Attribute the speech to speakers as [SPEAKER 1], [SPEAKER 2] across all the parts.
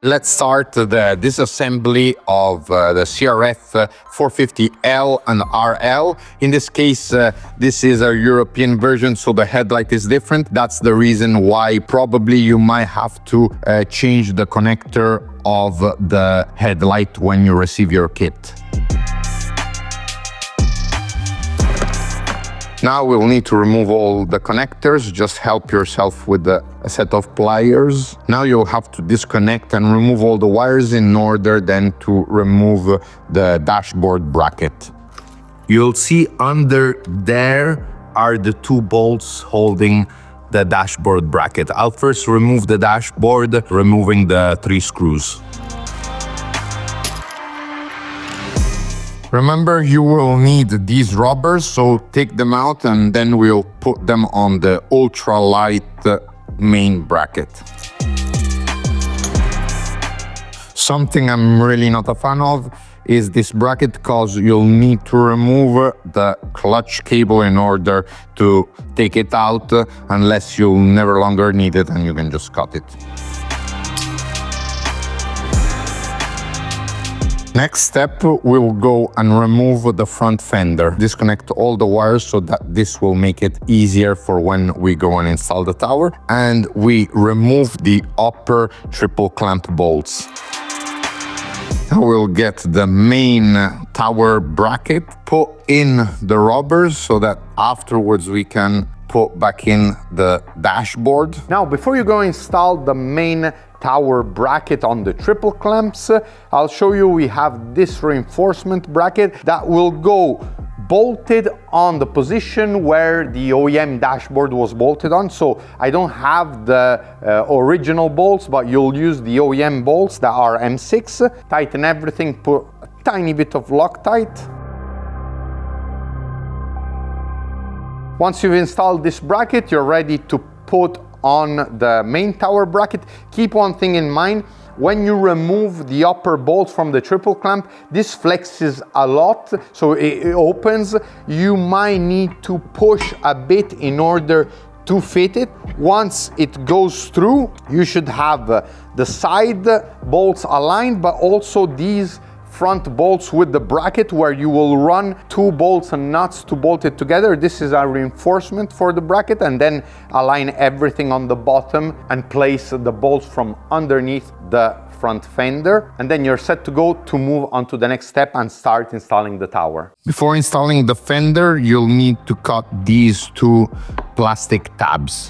[SPEAKER 1] Let's start the disassembly of the CRF450L and RL. In this case, this is a European version, so the headlight is different. That's the reason why probably you might have to change the connector of the headlight when you receive your kit. Now we'll need to remove all the connectors. Just help yourself with a set of pliers. Now you'll have to disconnect and remove all the wires in order then to remove the dashboard bracket. You'll see under there are the two bolts holding the dashboard bracket. I'll first remove the dashboard, removing the 3 screws. Remember, you will need these rubbers, so take them out and then we'll put them on the ultralight main bracket. Something I'm really not a fan of is this bracket, because you'll need to remove the clutch cable in order to take it out, unless you'll never longer need it and you can just cut it. Next step, we'll go and remove the front fender. Disconnect all the wires so that this will make it easier for when we go and install the tower. And we remove the upper triple clamp bolts. Now we'll get the main tower bracket, put in the rubbers so that afterwards we can put back in the dashboard.
[SPEAKER 2] Now, before you go install the main tower bracket on the triple clamps, I'll show you we have this reinforcement bracket that will go bolted on the position where the OEM dashboard was bolted on. So I don't have the original bolts, but you'll use the OEM bolts that are M6. Tighten everything, put a tiny bit of Loctite. Once you've installed this bracket, you're ready to put on the main tower bracket. Keep one thing in mind: when you remove the upper bolt from the triple clamp, this flexes a lot, so it opens. You might need to push a bit in order to fit it. Once it goes through, you should have the side bolts aligned, but also these front bolts with the bracket, where you will run 2 bolts and nuts to bolt it together. This is a reinforcement for the bracket, and then align everything on the bottom and place the bolts from underneath the front fender, and then you're set to go to move on to the next step and start installing the tower.
[SPEAKER 1] Before installing the fender, you'll need to cut these 2 plastic tabs.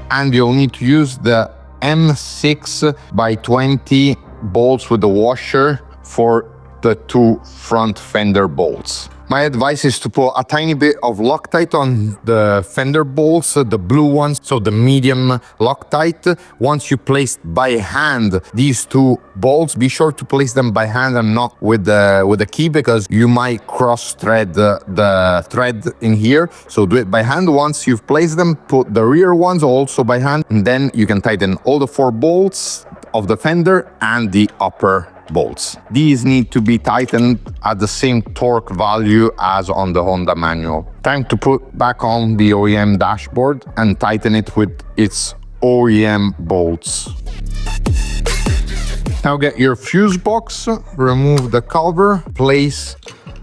[SPEAKER 1] And you'll need to use the M6 by 20 bolts with the washer for the 2 front fender bolts. My advice is to put a tiny bit of Loctite on the fender bolts, the blue ones, so the medium Loctite. Once you place by hand these 2 bolts, be sure to place them by hand and not with the key, because you might cross thread the thread in here. So do it by hand. Once you've placed them, put the rear ones also by hand, and then you can tighten all the 4 bolts of the fender and the upper bolts. These need to be tightened at the same torque value as on the Honda manual. Time to put back on the OEM dashboard and tighten it with its OEM bolts. Now get your fuse box, remove the cover, place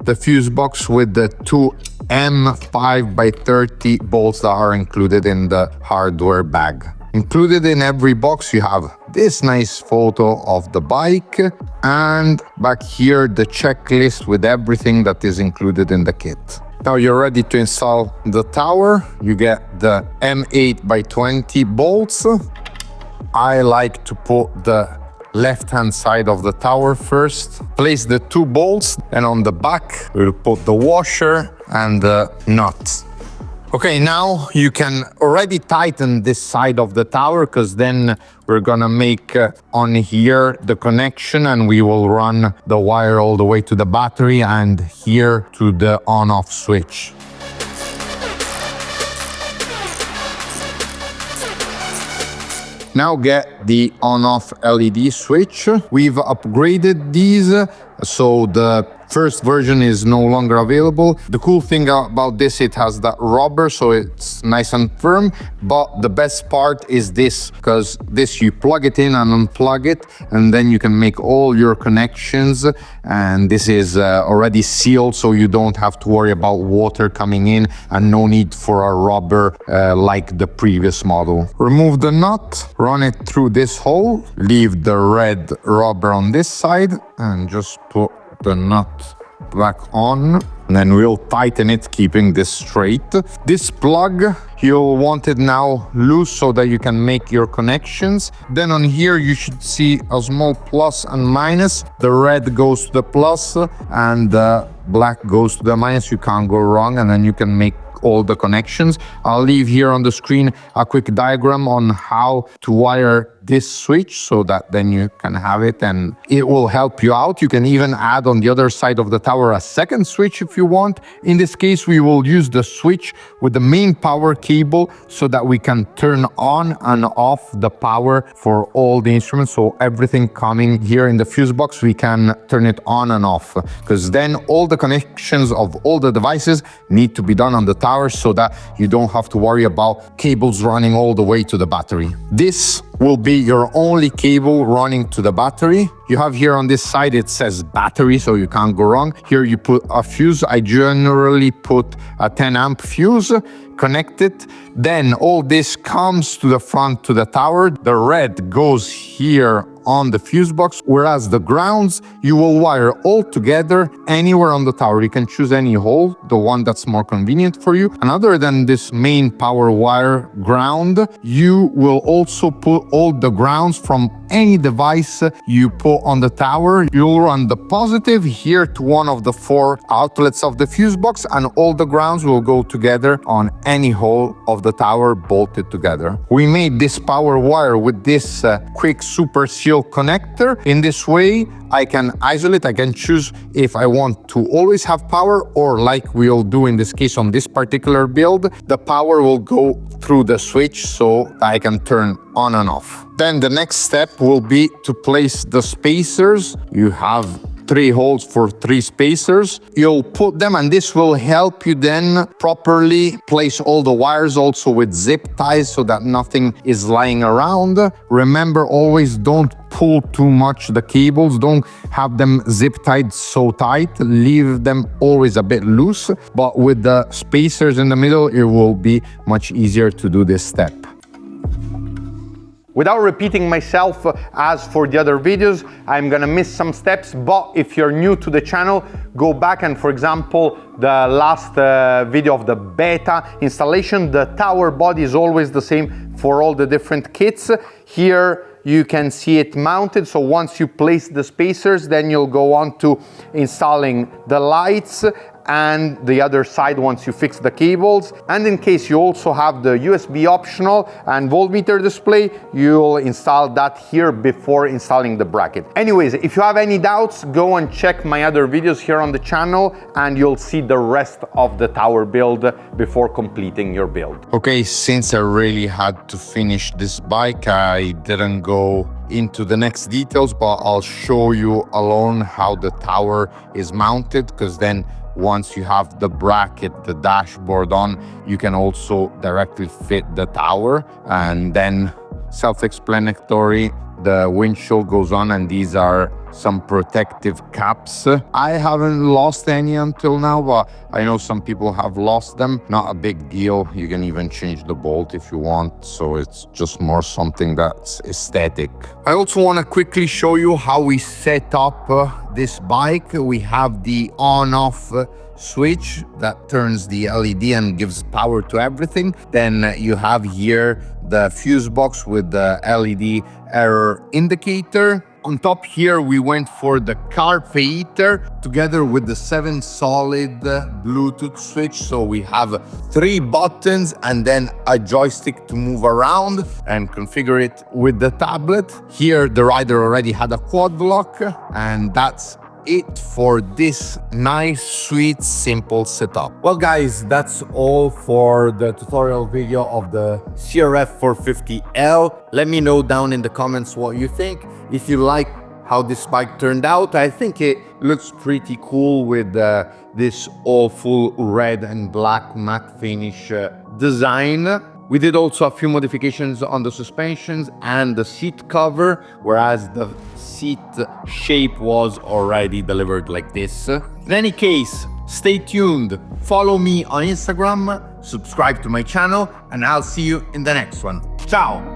[SPEAKER 1] the fuse box with the 2 M5 by 30 bolts that are included in the hardware bag. Included in every box, you have this nice photo of the bike, and back here the checklist with everything that is included in the kit. Now you're ready to install the tower. You get the M8 by 20 bolts. I like to put the left-hand side of the tower first. Place the 2 bolts, and on the back we'll put the washer and the nuts. Okay, now you can already tighten this side of the tower, because then we're gonna make on here the connection, and we will run the wire all the way to the battery and here to the on-off switch. Now get the on-off LED switch. We've upgraded these So the first version is no longer available. The cool thing about this, it has that rubber, so it's nice and firm. But the best part is this, because this you plug it in and unplug it, and then you can make all your connections. And this is already sealed, so you don't have to worry about water coming in, and no need for a rubber like the previous model. Remove the nut, run it through this hole, leave the red rubber on this side, and just put the nut back on, and then we'll tighten it, keeping this straight. This plug, you'll want it now loose so that you can make your connections. Then on here you should see a small plus and minus. The red goes to the plus and the black goes to the minus. You can't go wrong, and then you can make all the connections. I'll leave here on the screen a quick diagram on how to wire this switch, so that then you can have it and it will help you out. You can even add on the other side of the tower a second switch if you want. In this case, we will use the switch with the main power cable so that we can turn on and off the power for all the instruments. So everything coming here in the fuse box, we can turn it on and off, because then all the connections of all the devices need to be done on the tower, so that you don't have to worry about cables running all the way to the battery. This will be your only cable running to the battery. You have here on this side, it says battery, so you can't go wrong. Here you put a fuse. I generally put a 10 amp fuse, connect it. Then all this comes to the front to the tower. The red goes here on the fuse box, whereas the grounds you will wire all together anywhere on the tower. You can choose any hole, the one that's more convenient for you. And other than this main power wire ground, you will also put all the grounds from any device you put on the tower. You'll run the positive here to one of the 4 outlets of the fuse box, and all the grounds will go together on any hole of the tower bolted together. We made this power wire with this quick super seal connector. In this way, I can isolate, I can choose if I want to always have power, or like we'll do in this case on this particular build, the power will go through the switch so I can turn on and off. Then the next step will be to place the spacers. You have 3 holes for 3 spacers. You'll put them, and this will help you then properly place all the wires, also with zip ties, so that nothing is lying around. Remember, always don't pull too much the cables. Don't have them zip tied so tight. Leave them always a bit loose. But with the spacers in the middle, it will be much easier to do this step.
[SPEAKER 2] Without repeating myself as for the other videos, I'm gonna miss some steps, but if you're new to the channel, go back and, for example, the last video of the beta installation, the tower body is always the same for all the different kits. Here you can see it mounted, so once you place the spacers, then you'll go on to installing the lights and the other side once you fix the cables. And in case you also have the USB optional and voltmeter display, you'll install that here before installing the bracket. Anyways, if you have any doubts, go and check my other videos here on the channel, and you'll see the rest of the tower build before completing your build.
[SPEAKER 1] Okay, since I really had to finish this bike, I didn't go into the next details, but I'll show you alone how the tower is mounted, because then once you have the bracket, the dashboard on, you can also directly fit the tower. And then self-explanatory, the windshield goes on, and these are some protective caps. I haven't lost any until now, but I know some people have lost them. Not a big deal. You can even change the bolt if you want, so it's just more something that's aesthetic. I also want to quickly show you how we set up this bike. We have the on-off switch that turns the LED and gives power to everything. Then you have here the fuse box with the LED error indicator. On top here, we went for the carb heater together with the 7 solid Bluetooth switch. So we have 3 buttons and then a joystick to move around and configure it with the tablet. Here, the rider already had a quad lock, and that's it for this nice, sweet, simple setup. Well guys, that's all for the tutorial video of the CRF450L. Let me know down in the comments what you think. If you like how this bike turned out. I think it looks pretty cool with this awful red and black matte finish design. We did also a few modifications on the suspensions and the seat cover, whereas the seat shape was already delivered like this. In any case, stay tuned, follow me on Instagram, subscribe to my channel, and I'll see you in the next one. Ciao!